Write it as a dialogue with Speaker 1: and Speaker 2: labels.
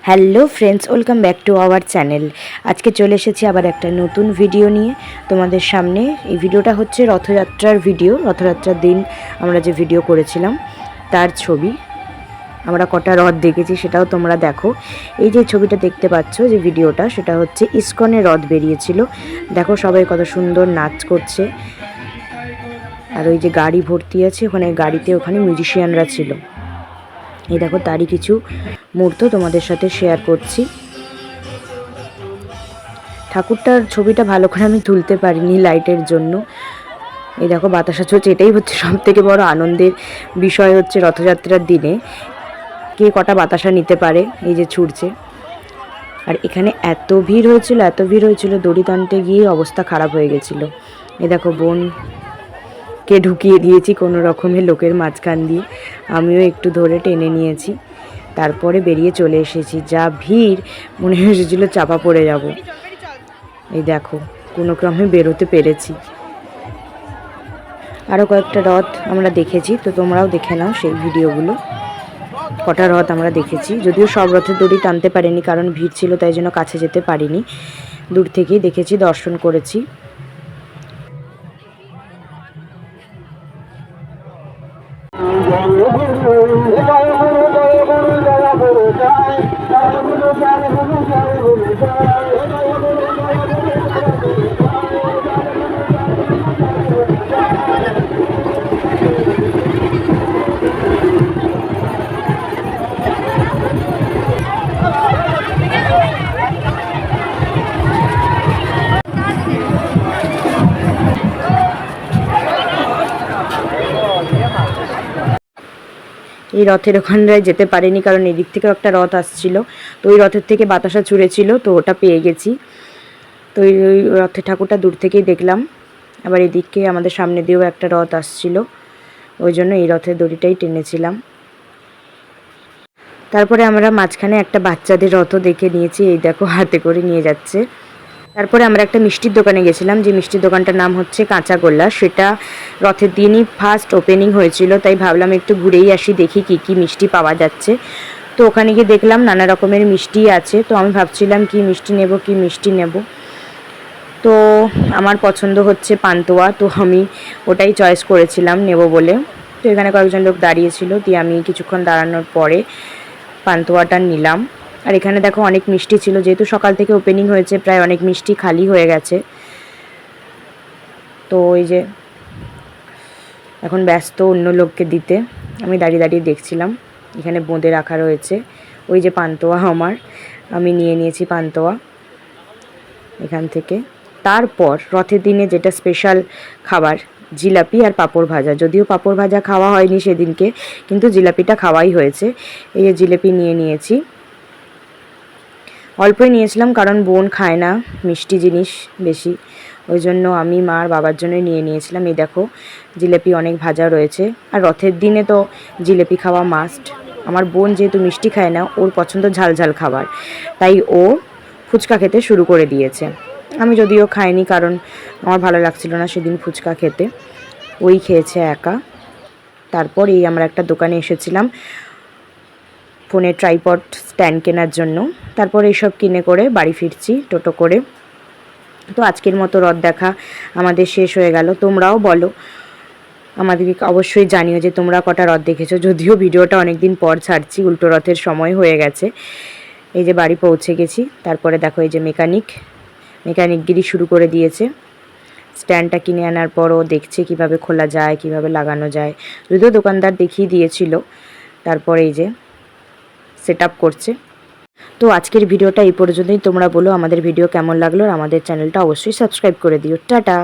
Speaker 1: Hello friends, welcome back to our channel. আজকে চলে এসেছি আবার একটা নতুন ভিডিও নিয়ে তোমাদের সামনে। এই ভিডিওটা হচ্ছে রথযাত্রার ভিডিও। রথযাত্রার দিন আমরা যে ভিডিও করেছিলাম তার ছবি। আমরা কটা রথ দেখেছি সেটাও তোমরা দেখো। এই যে ছবিটা দেখতে পাচ্ছ, যে ভিডিওটা, সেটা হচ্ছে ইস্কনে রথ বেরিয়েছিল। দেখো সবাই কত সুন্দর নাচ করছে। আর ওই যে গাড়ি ভর্তি আছে, ওখানে গাড়িতে ওখানে মিউজিশিয়ানরা ছিল। এই দেখো তারই কিছু মুহূর্ত তোমাদের সাথে শেয়ার করছি। ঠাকুরটার ছবিটা ভালো করে আমি তুলতে পারিনি লাইটের জন্য। এই দেখো বাতাসা চলছে। এটাই হচ্ছে সব থেকে বড় আনন্দের বিষয়, হচ্ছে রথযাত্রার দিনে কে কটা বাতাসা নিতে পারে। এই যে ছুটছে। আর এখানে এত ভিড় হয়েছিল, দড়ি টানতে গিয়ে অবস্থা খারাপ হয়ে গেছিলো। এই দেখো বোনকে ঢুকিয়ে দিয়েছি কোনো রকমে লোকের মাঝখান দিয়ে, আমিও একটু ধরে টেনে নিয়েছি। তারপরে বেরিয়ে চলে এসেছি। যা ভিড়, মনে হয়েছিল চাপা পড়ে যাব। এই দেখো কোনো ক্রমে বেরোতে পেরেছি। আরও কয়েকটা রথ আমরা দেখেছি, তো তোমরাও দেখে নাও সেই ভিডিওগুলো। কটা রথ আমরা দেখেছি, যদিও সব রথের দড়ি টানতে পারিনি, কারণ ভিড় ছিল, তাই জন্য কাছে যেতে পারিনি। দূর থেকেই দেখেছি, দর্শন করেছি। এই রথের ওখানটায় যেতে পারিনি, কারণ এদিক থেকেও একটা রথ আসছিল, তো ওই রথের থেকে বাতাসা ছুঁড়েছিল, তো ওটা পেয়ে গেছি। তো ওই রথের ঠাকুরটা দূর থেকেই দেখলাম। আবার এদিকে আমাদের সামনে দিয়েও একটা রথ আসছিল, ওই জন্য এই রথের দড়িটাই টেনেছিলাম। তারপরে আমরা মাঝখানে একটা বাচ্চাদের রথও দেখে নিয়েছি। এই দেখো হাতে করে নিয়ে যাচ্ছে। তারপরে আমরা একটা মিষ্টির দোকানে গেছিলাম, যে মিষ্টির দোকানটার নাম হচ্ছে কাঁচাগোল্লা। সেটা রথের দিনই ফার্স্ট ওপেনিং হয়েছিল, তাই ভাবলাম একটু ঘুরেই আসি, দেখি কি কি মিষ্টি পাওয়া যাচ্ছে। তো ওখানে গিয়ে দেখলাম নানা রকমের মিষ্টি আছে। তো আমি ভাবছিলাম কি মিষ্টি নেব। তো আমার পছন্দ হচ্ছে পান্তুয়া, তো আমি ওটাই চয়েস করেছিলাম নেব বলে। তো এখানে কয়েকজন লোক দাঁড়িয়েছিল, দিয়ে আমি কিছুক্ষণ দাঁড়ানোর পরে পান্তুয়াটা নিলাম। আর এখানে দেখো অনেক মিষ্টি ছিল, যেহেতু সকাল থেকে ওপেনিং হয়েছে, প্রায় অনেক মিষ্টি খালি হয়ে গেছে। তো ওই যে এখন ব্যস্ত অন্য লোককে দিতে, আমি দাঁড়িয়ে দাঁড়িয়ে দেখছিলাম। এখানে বোঁদে রাখা রয়েছে। ওই যে পান্তুয়া আমি নিয়ে নিয়েছি পান্তুয়া এখান থেকে। তারপর রথের দিনে যেটা স্পেশাল খাবার, জিলাপি আর পাঁপড় ভাজা। যদিও পাঁপড় ভাজা খাওয়া হয়নি সেদিনকে, কিন্তু জিলাপিটা খাওয়াই হয়েছে। এই যে জিলাপি নিয়ে নিয়েছি, অল্পই নিয়েছিলাম, কারণ বোন খায় না মিষ্টি জিনিস বেশি, ওই জন্য আমি মা আর বাবার জন্য নিয়ে নিয়েছিলাম। এই দেখো জিলাপি অনেক ভাজা রয়েছে। আর রথের দিনে তো জিলাপি খাওয়া মাস্ট। আমার বোন যেহেতু মিষ্টি খায় না, ওর পছন্দ ঝাল ঝাল খাবার, তাই ও ফুচকা খেতে শুরু করে দিয়েছে। আমি যদিও খাইনি, কারণ আমার ভালো লাগছিল না সেদিন ফুচকা খেতে, ওই খেয়েছে একা। তারপর এই আমরা একটা দোকানে এসেছিলাম ফোনের ট্রাইপড স্ট্যান্ড কেনার জন্য। তারপর এইসব কিনে করে বাড়ি ফিরছি টোটো করে। তো আজকের মতো রথ দেখা আমাদের শেষ হয়ে গেল। তোমরাও বলো, আমাদেরকে অবশ্যই জানিও যে তোমরা কটা রথ দেখেছো। যদিও ভিডিওটা অনেক দিন পর ছাড়ছি, উল্টো রথের সময় হয়ে গেছে। এই যে বাড়ি পৌঁছে গেছি। তারপরে দেখো এই যে মেকানিকগিরি শুরু করে দিয়েছে। স্ট্যান্ডটা কিনে আনার পরও দেখছে কিভাবে খোলা যায়, কিভাবে লাগানো যায়। যদিও দোকানদার দেখিয়ে দিয়েছিল, তারপরে এই যে সেট আপ করছে। তো আজকের ভিডিওটা এই পর্যন্তই। তোমরা বলো আমাদের ভিডিও কেমন লাগলো, আর আমাদের চ্যানেলটা অবশ্যই সাবস্ক্রাইব করে দিও। টাটা।